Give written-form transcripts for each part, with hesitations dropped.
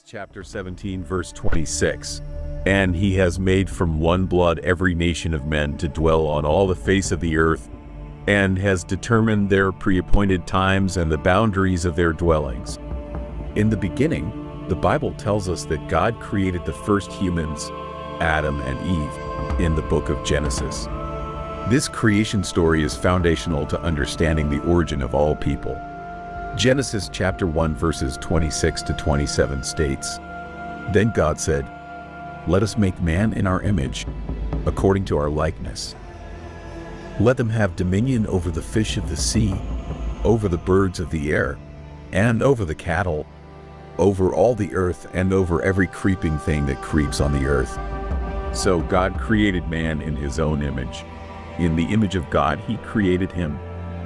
Chapter 17, verse 26. And he has made from one blood every nation of men to dwell on all the face of the earth, and has determined their pre-appointed times and the boundaries of their dwellings. In the beginning, the Bible tells us that God created the first humans, Adam and Eve, in the book of Genesis. This creation story is foundational to understanding the origin of all people. Genesis chapter 1 verses 26 to 27 states, "Then God said, 'Let us make man in our image, according to our likeness. Let them have dominion over the fish of the sea, over the birds of the air, and over the cattle, over all the earth, and over every creeping thing that creeps on the earth.' So God created man in his own image. In the image of God he created him.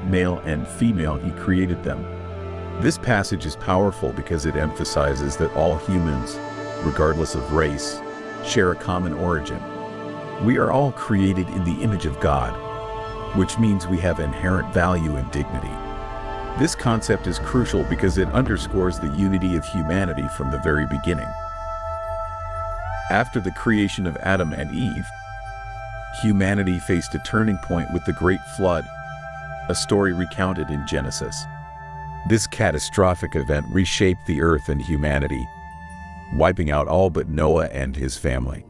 Male and female he created them." This passage is powerful because it emphasizes that all humans, regardless of race, share a common origin. We are all created in the image of God, which means we have inherent value and dignity. This concept is crucial because it underscores the unity of humanity from the very beginning. After the creation of Adam and Eve, humanity faced a turning point with the Great Flood, a story recounted in Genesis. This catastrophic event reshaped the earth and humanity, wiping out all but Noah and his family.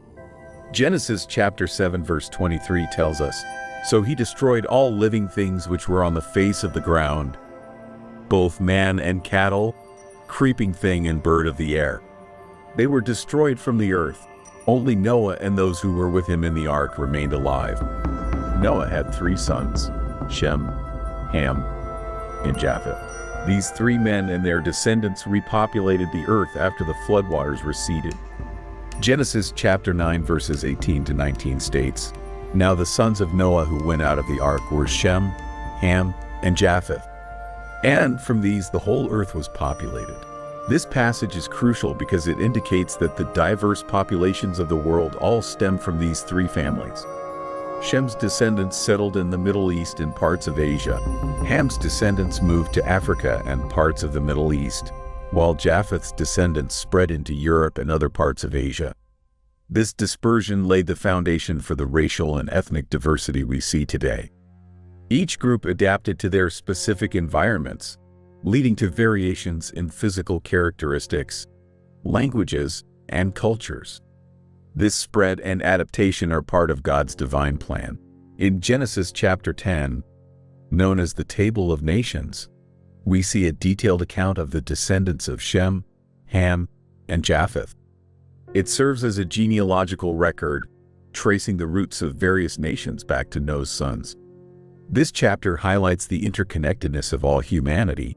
Genesis chapter 7 verse 23 tells us, "So he destroyed all living things which were on the face of the ground, both man and cattle, creeping thing and bird of the air. They were destroyed from the earth. Only Noah and those who were with him in the ark remained alive." Noah had 3 sons, Shem, Ham, and Japheth. These 3 men and their descendants repopulated the earth after the floodwaters receded. Genesis chapter 9 verses 18 to 19 states, "Now the sons of Noah who went out of the ark were Shem, Ham, and Japheth. And from these the whole earth was populated." This passage is crucial because it indicates that the diverse populations of the world all stem from these 3 families. Shem's descendants settled in the Middle East and parts of Asia. Ham's descendants moved to Africa and parts of the Middle East, while Japheth's descendants spread into Europe and other parts of Asia. This dispersion laid the foundation for the racial and ethnic diversity we see today. Each group adapted to their specific environments, leading to variations in physical characteristics, languages, and cultures. This spread and adaptation are part of God's divine plan. In Genesis chapter 10, known as the Table of Nations, we see a detailed account of the descendants of Shem, Ham, and Japheth. It serves as a genealogical record, tracing the roots of various nations back to Noah's sons. This chapter highlights the interconnectedness of all humanity,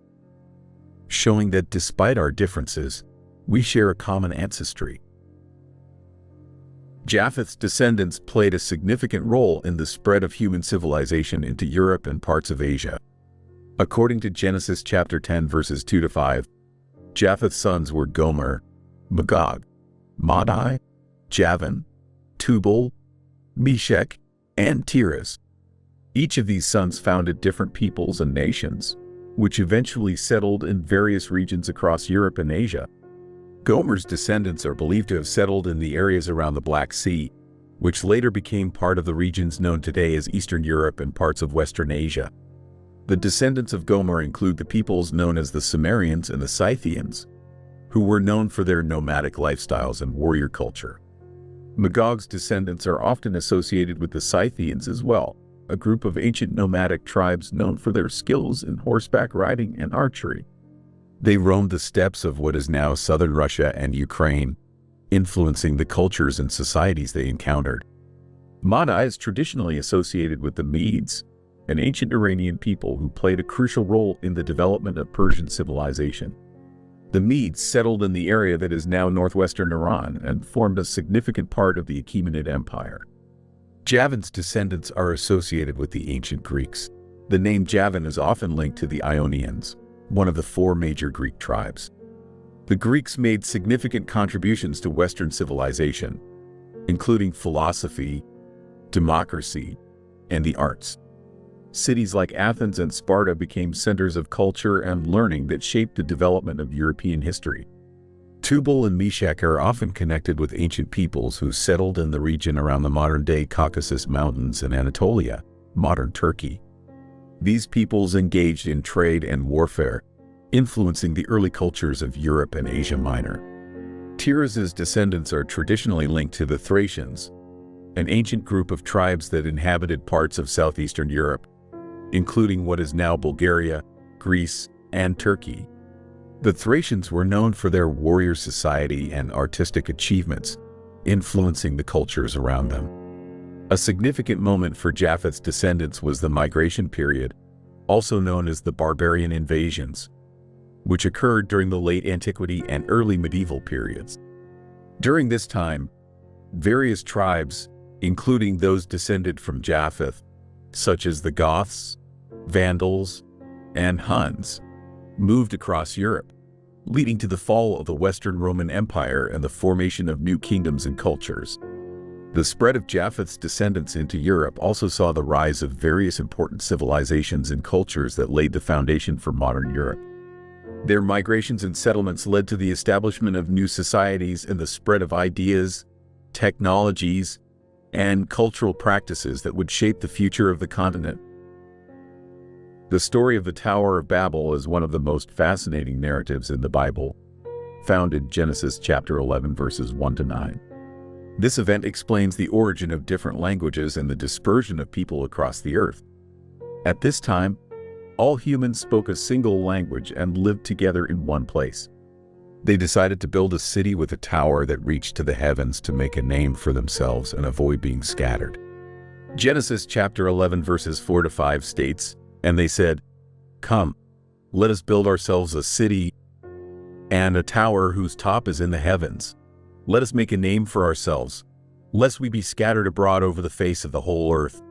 showing that despite our differences, we share a common ancestry. Japheth's descendants played a significant role in the spread of human civilization into Europe and parts of Asia. According to Genesis chapter 10 verses 2 to 5, Japheth's sons were Gomer, Magog, Madai, Javan, Tubal, Meshech, and Tiras. Each of these sons founded different peoples and nations, which eventually settled in various regions across Europe and Asia. Gomer's descendants are believed to have settled in the areas around the Black Sea, which later became part of the regions known today as Eastern Europe and parts of Western Asia. The descendants of Gomer include the peoples known as the Sumerians and the Scythians, who were known for their nomadic lifestyles and warrior culture. Magog's descendants are often associated with the Scythians as well, a group of ancient nomadic tribes known for their skills in horseback riding and archery. They roamed the steppes of what is now southern Russia and Ukraine, influencing the cultures and societies they encountered. Madai is traditionally associated with the Medes, an ancient Iranian people who played a crucial role in the development of Persian civilization. The Medes settled in the area that is now northwestern Iran and formed a significant part of the Achaemenid Empire. Javan's descendants are associated with the ancient Greeks. The name Javan is often linked to the Ionians, one of the 4 major Greek tribes. The Greeks made significant contributions to Western civilization, including philosophy, democracy, and the arts. Cities like Athens and Sparta became centers of culture and learning that shaped the development of European history. Tubal and Meshach are often connected with ancient peoples who settled in the region around the modern-day Caucasus Mountains and Anatolia, modern Turkey. These peoples engaged in trade and warfare, influencing the early cultures of Europe and Asia Minor. Tiraz's descendants are traditionally linked to the Thracians, an ancient group of tribes that inhabited parts of southeastern Europe, including what is now Bulgaria, Greece, and Turkey. The Thracians were known for their warrior society and artistic achievements, influencing the cultures around them. A significant moment for Japheth's descendants was the migration period, also known as the barbarian invasions, which occurred during the late antiquity and early medieval periods. During this time, various tribes, including those descended from Japheth, such as the Goths, Vandals, and Huns, moved across Europe, leading to the fall of the Western Roman Empire and the formation of new kingdoms and cultures. The spread of Japheth's descendants into Europe also saw the rise of various important civilizations and cultures that laid the foundation for modern Europe. Their migrations and settlements led to the establishment of new societies and the spread of ideas, technologies, and cultural practices that would shape the future of the continent. The story of the Tower of Babel is one of the most fascinating narratives in the Bible, found in Genesis chapter 11 verses 1 to 9. This event explains the origin of different languages and the dispersion of people across the earth. At this time, all humans spoke a single language and lived together in one place. They decided to build a city with a tower that reached to the heavens to make a name for themselves and avoid being scattered. Genesis chapter 11 verses 4 to 5 states, "And they said, 'Come, let us build ourselves a city and a tower whose top is in the heavens. Let us make a name for ourselves, lest we be scattered abroad over the face of the whole earth.'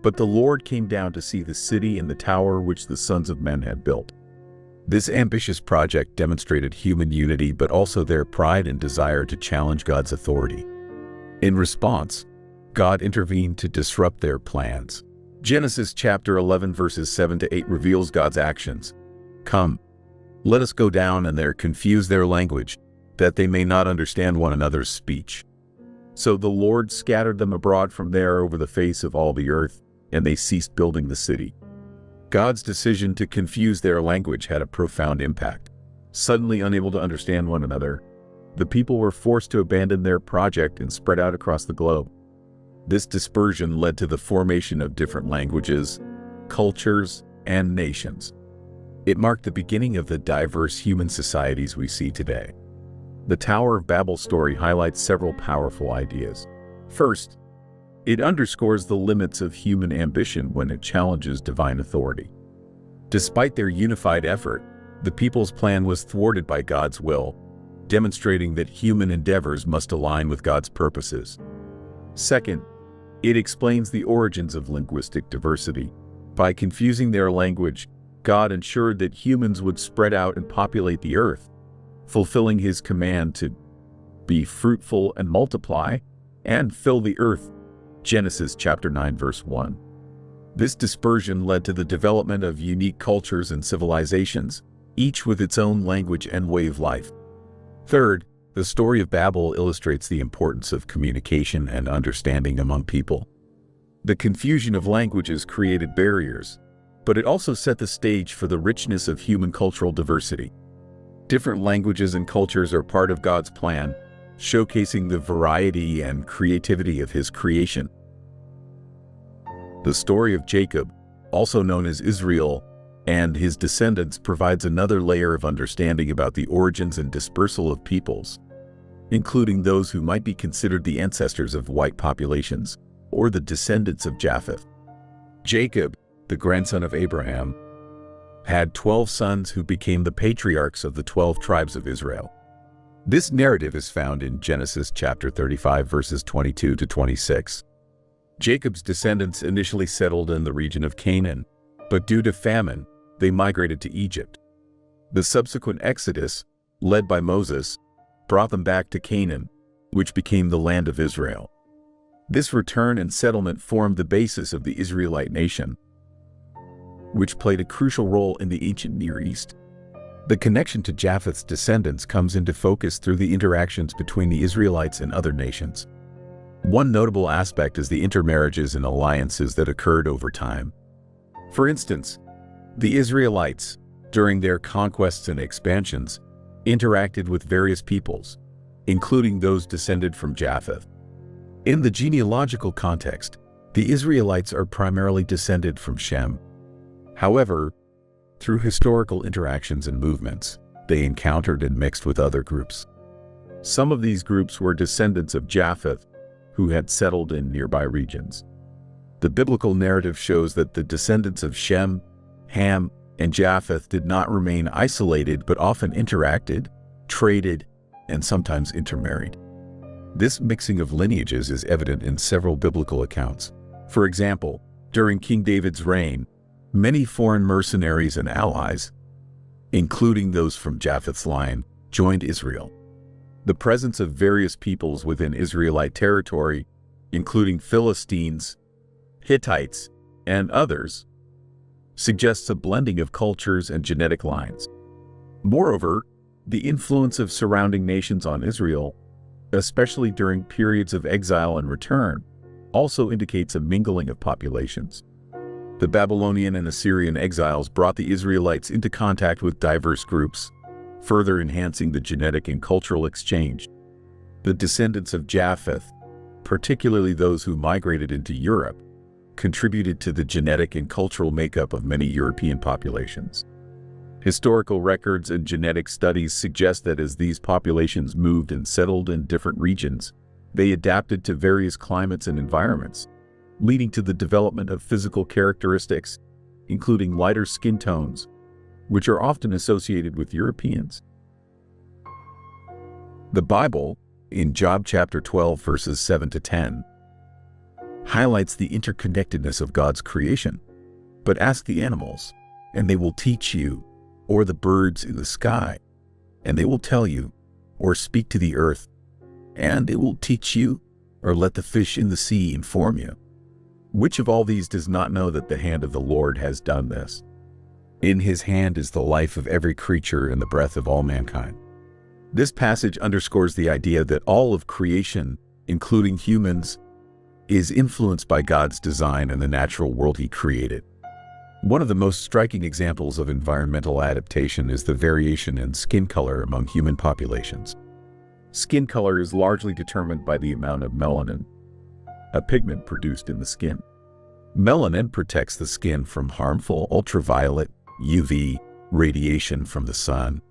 But the Lord came down to see the city and the tower which the sons of men had built." This ambitious project demonstrated human unity but also their pride and desire to challenge God's authority. In response, God intervened to disrupt their plans. Genesis chapter 11 verses 7 to 8 reveals God's actions. "Come, let us go down and there confuse their language, that they may not understand one another's speech." So the Lord scattered them abroad from there over the face of all the earth, and they ceased building the city. God's decision to confuse their language had a profound impact. Suddenly unable to understand one another, the people were forced to abandon their project and spread out across the globe. This dispersion led to the formation of different languages, cultures, and nations. It marked the beginning of the diverse human societies we see today. The Tower of Babel story highlights several powerful ideas. First, it underscores the limits of human ambition when it challenges divine authority. Despite their unified effort, the people's plan was thwarted by God's will, demonstrating that human endeavors must align with God's purposes. Second, it explains the origins of linguistic diversity. By confusing their language, God ensured that humans would spread out and populate the earth, fulfilling His command to be fruitful and multiply and fill the earth. Genesis chapter 9 verse 1. This dispersion led to the development of unique cultures and civilizations, each with its own language and way of life. Third, the story of Babel illustrates the importance of communication and understanding among people. The confusion of languages created barriers, but it also set the stage for the richness of human cultural diversity. Different languages and cultures are part of God's plan, showcasing the variety and creativity of His creation. The story of Jacob, also known as Israel, and his descendants provides another layer of understanding about the origins and dispersal of peoples, including those who might be considered the ancestors of white populations, or the descendants of Japheth. Jacob, the grandson of Abraham, had 12 sons who became the patriarchs of the 12 tribes of Israel. This narrative is found in Genesis chapter 35 verses 22 to 26. Jacob's descendants initially settled in the region of Canaan, but due to famine, they migrated to Egypt. The subsequent exodus, led by Moses, brought them back to Canaan, which became the land of Israel. This return and settlement formed the basis of the Israelite nation, which played a crucial role in the ancient Near East. The connection to Japheth's descendants comes into focus through the interactions between the Israelites and other nations. One notable aspect is the intermarriages and alliances that occurred over time. For instance, the Israelites, during their conquests and expansions, interacted with various peoples, including those descended from Japheth. In the genealogical context, the Israelites are primarily descended from Shem. However, through historical interactions and movements, they encountered and mixed with other groups. Some of these groups were descendants of Japheth, who had settled in nearby regions. The biblical narrative shows that the descendants of Shem, Ham, and Japheth did not remain isolated but often interacted, traded, and sometimes intermarried. This mixing of lineages is evident in several biblical accounts. For example, during King David's reign, many foreign mercenaries and allies, including those from Japheth's line, joined Israel. The presence of various peoples within Israelite territory, including Philistines, Hittites, and others, suggests a blending of cultures and genetic lines. Moreover, the influence of surrounding nations on Israel, especially during periods of exile and return, also indicates a mingling of populations. The Babylonian and Assyrian exiles brought the Israelites into contact with diverse groups, further enhancing the genetic and cultural exchange. The descendants of Japheth, particularly those who migrated into Europe, contributed to the genetic and cultural makeup of many European populations. Historical records and genetic studies suggest that as these populations moved and settled in different regions, they adapted to various climates and environments, leading to the development of physical characteristics, including lighter skin tones, which are often associated with Europeans. The Bible, in Job chapter 12 verses 7 to 10, highlights the interconnectedness of God's creation. But ask the animals, and they will teach you, or the birds in the sky, and they will tell you, or speak to the earth, and it will teach you, or let the fish in the sea inform you. Which of all these does not know that the hand of the Lord has done this? In his hand is the life of every creature and the breath of all mankind. This passage underscores the idea that all of creation, including humans, is influenced by God's design and the natural world he created. One of the most striking examples of environmental adaptation is the variation in skin color among human populations. Skin color is largely determined by the amount of melanin, a pigment produced in the skin. Melanin protects the skin from harmful ultraviolet (UV) radiation from the sun.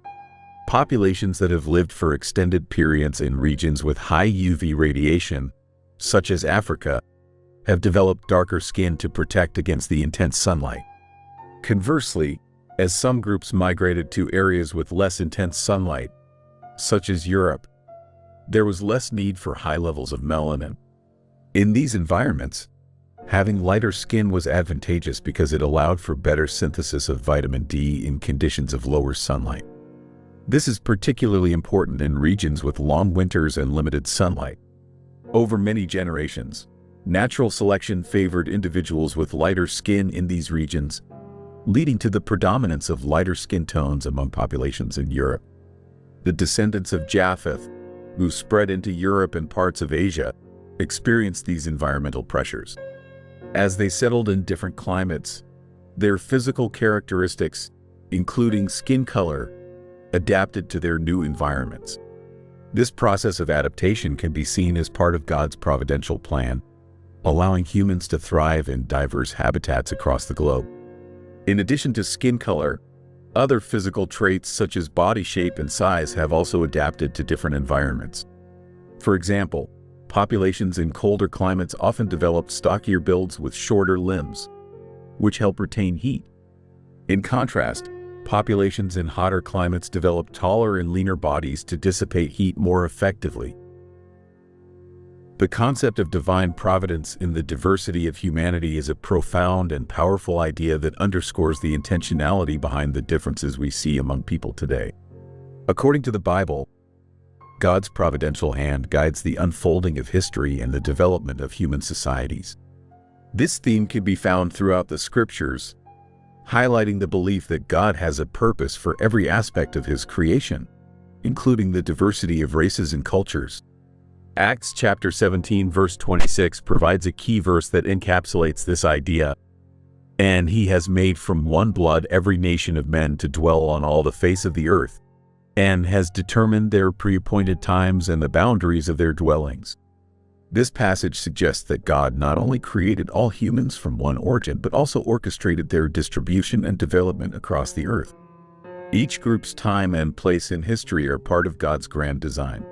Populations that have lived for extended periods in regions with high UV radiation, such as Africa, have developed darker skin to protect against the intense sunlight. Conversely, as some groups migrated to areas with less intense sunlight, such as Europe, there was less need for high levels of melanin. In these environments, having lighter skin was advantageous because it allowed for better synthesis of vitamin D in conditions of lower sunlight. This is particularly important in regions with long winters and limited sunlight. Over many generations, natural selection favored individuals with lighter skin in these regions, leading to the predominance of lighter skin tones among populations in Europe. The descendants of Japheth, who spread into Europe and parts of Asia, experienced these environmental pressures. As they settled in different climates, their physical characteristics, including skin color, adapted to their new environments. This process of adaptation can be seen as part of God's providential plan, allowing humans to thrive in diverse habitats across the globe. In addition to skin color, other physical traits such as body shape and size have also adapted to different environments. For example, populations in colder climates often develop stockier builds with shorter limbs, which help retain heat. In contrast, populations in hotter climates develop taller and leaner bodies to dissipate heat more effectively. The concept of divine providence in the diversity of humanity is a profound and powerful idea that underscores the intentionality behind the differences we see among people today. According to the Bible, God's providential hand guides the unfolding of history and the development of human societies. This theme can be found throughout the scriptures, highlighting the belief that God has a purpose for every aspect of his creation, including the diversity of races and cultures. Acts chapter 17 verse 26 provides a key verse that encapsulates this idea. And he has made from one blood every nation of men to dwell on all the face of the earth, and has determined their pre-appointed times and the boundaries of their dwellings. This passage suggests that God not only created all humans from one origin, but also orchestrated their distribution and development across the earth. Each group's time and place in history are part of God's grand design.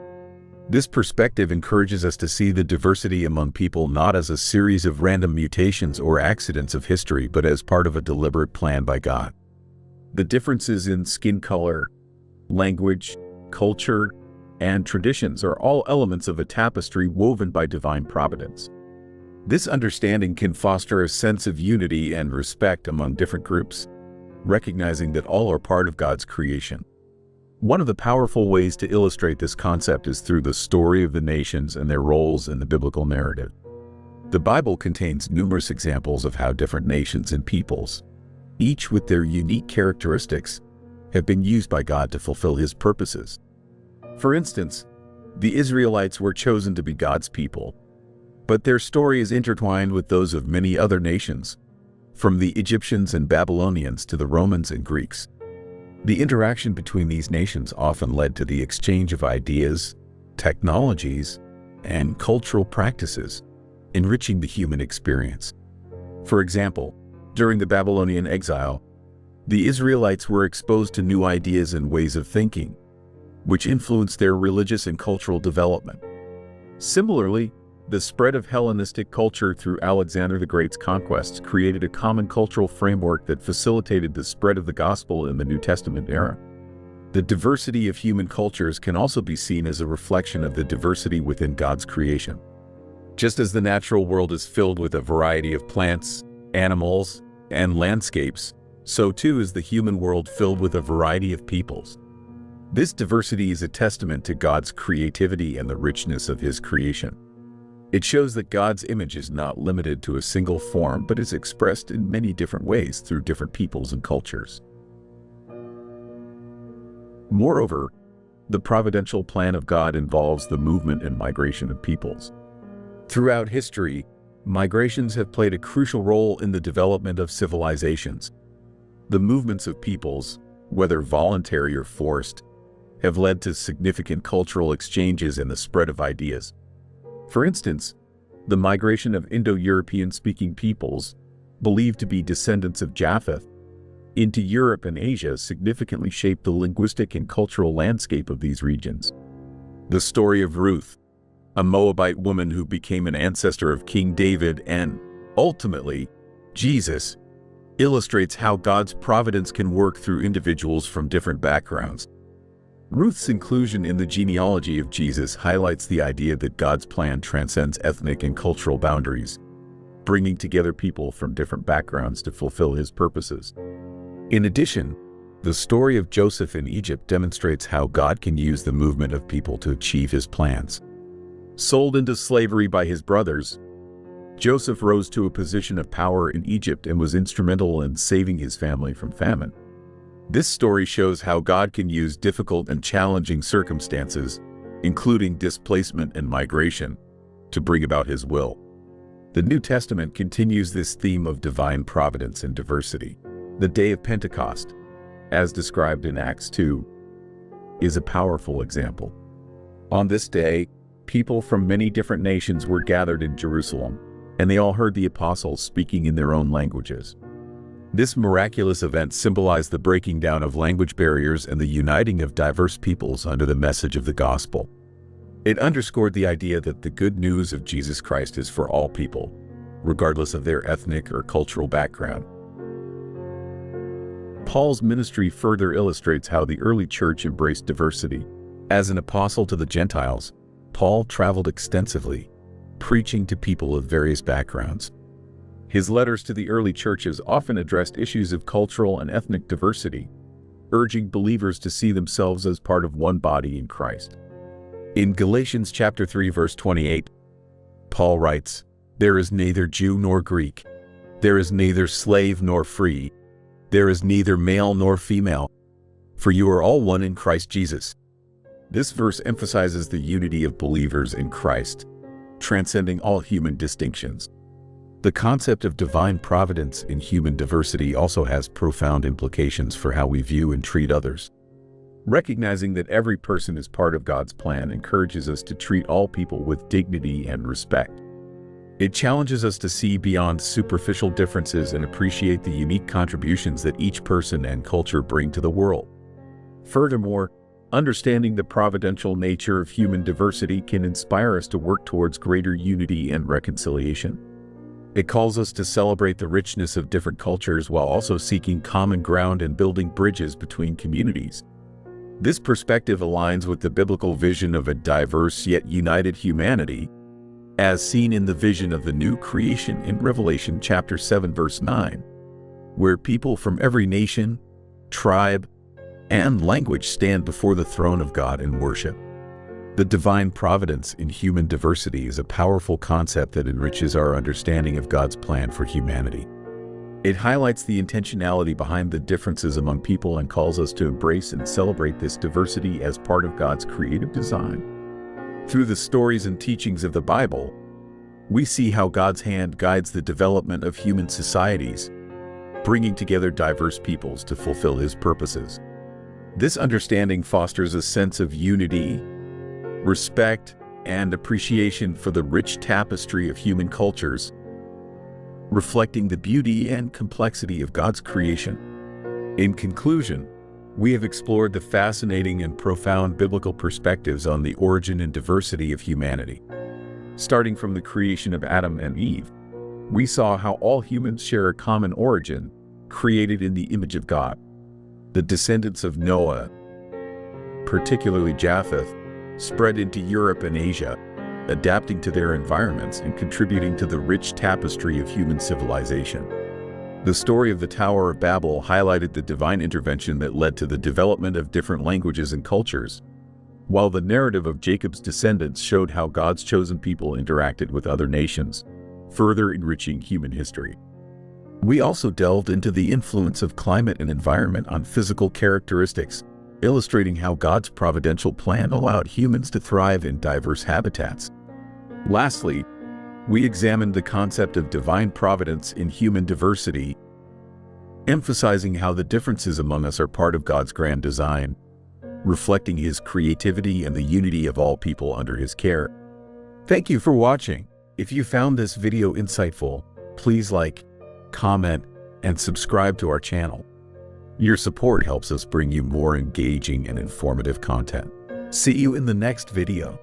This perspective encourages us to see the diversity among people not as a series of random mutations or accidents of history, but as part of a deliberate plan by God. The differences in skin color, language, culture, and traditions are all elements of a tapestry woven by divine providence. This understanding can foster a sense of unity and respect among different groups, recognizing that all are part of God's creation. One of the powerful ways to illustrate this concept is through the story of the nations and their roles in the biblical narrative. The Bible contains numerous examples of how different nations and peoples, each with their unique characteristics, have been used by God to fulfill his purposes. For instance, the Israelites were chosen to be God's people, but their story is intertwined with those of many other nations, from the Egyptians and Babylonians to the Romans and Greeks. The interaction between these nations often led to the exchange of ideas, technologies, and cultural practices, enriching the human experience. For example, during the Babylonian exile, the Israelites were exposed to new ideas and ways of thinking, which influenced their religious and cultural development. Similarly, the spread of Hellenistic culture through Alexander the Great's conquests created a common cultural framework that facilitated the spread of the gospel in the New Testament era. The diversity of human cultures can also be seen as a reflection of the diversity within God's creation. Just as the natural world is filled with a variety of plants, animals, and landscapes, so too is the human world filled with a variety of peoples. This diversity is a testament to God's creativity and the richness of his creation. It shows that God's image is not limited to a single form, but is expressed in many different ways through different peoples and cultures. Moreover, the providential plan of God involves the movement and migration of peoples. Throughout history, migrations have played a crucial role in the development of civilizations. The movements of peoples, whether voluntary or forced, have led to significant cultural exchanges and the spread of ideas. For instance, the migration of Indo-European-speaking peoples, believed to be descendants of Japheth, into Europe and Asia significantly shaped the linguistic and cultural landscape of these regions. The story of Ruth, a Moabite woman who became an ancestor of King David and, ultimately, Jesus, illustrates how God's providence can work through individuals from different backgrounds. Ruth's inclusion in the genealogy of Jesus highlights the idea that God's plan transcends ethnic and cultural boundaries, bringing together people from different backgrounds to fulfill his purposes. In addition, the story of Joseph in Egypt demonstrates how God can use the movement of people to achieve his plans. Sold into slavery by his brothers, Joseph rose to a position of power in Egypt and was instrumental in saving his family from famine. This story shows how God can use difficult and challenging circumstances, including displacement and migration, to bring about his will. The New Testament continues this theme of divine providence and diversity. The day of Pentecost, as described in Acts 2, is a powerful example. On this day, people from many different nations were gathered in Jerusalem, and they all heard the apostles speaking in their own languages. This miraculous event symbolized the breaking down of language barriers and the uniting of diverse peoples under the message of the gospel. It underscored the idea that the good news of Jesus Christ is for all people, regardless of their ethnic or cultural background. Paul's ministry further illustrates how the early church embraced diversity. As an apostle to the Gentiles, Paul traveled extensively, preaching to people of various backgrounds. His letters to the early churches often addressed issues of cultural and ethnic diversity, urging believers to see themselves as part of one body in Christ. In Galatians chapter 3 verse 28, Paul writes, "There is neither Jew nor Greek, there is neither slave nor free, There is neither male nor female, for you are all one in Christ Jesus. This verse emphasizes the unity of believers in Christ, transcending all human distinctions. The concept of divine providence in human diversity also has profound implications for how we view and treat others. Recognizing that every person is part of God's plan encourages us to treat all people with dignity and respect. It challenges us to see beyond superficial differences and appreciate the unique contributions that each person and culture bring to the world. Furthermore, understanding the providential nature of human diversity can inspire us to work towards greater unity and reconciliation. It calls us to celebrate the richness of different cultures while also seeking common ground and building bridges between communities. This perspective aligns with the biblical vision of a diverse yet united humanity, as seen in the vision of the new creation in Revelation chapter 7 verse 9, where people from every nation, tribe, and language stand before the throne of God in worship. The divine providence in human diversity is a powerful concept that enriches our understanding of God's plan for humanity. It highlights the intentionality behind the differences among people and calls us to embrace and celebrate this diversity as part of God's creative design. Through the stories and teachings of the Bible, we see how God's hand guides the development of human societies, bringing together diverse peoples to fulfill His purposes. This understanding fosters a sense of unity, respect, and appreciation for the rich tapestry of human cultures, reflecting the beauty and complexity of God's creation. In conclusion, we have explored the fascinating and profound biblical perspectives on the origin and diversity of humanity. Starting from the creation of Adam and Eve, we saw how all humans share a common origin, created in the image of God. The descendants of Noah, particularly Japheth, spread into Europe and Asia, adapting to their environments and contributing to the rich tapestry of human civilization. The story of the Tower of Babel highlighted the divine intervention that led to the development of different languages and cultures, while the narrative of Jacob's descendants showed how God's chosen people interacted with other nations, further enriching human history. We also delved into the influence of climate and environment on physical characteristics, illustrating how God's providential plan allowed humans to thrive in diverse habitats. Lastly, we examined the concept of divine providence in human diversity, emphasizing how the differences among us are part of God's grand design, reflecting His creativity and the unity of all people under His care. Thank you for watching. If you found this video insightful, please like, comment, and subscribe to our channel. Your support helps us bring you more engaging and informative content. See you in the next video.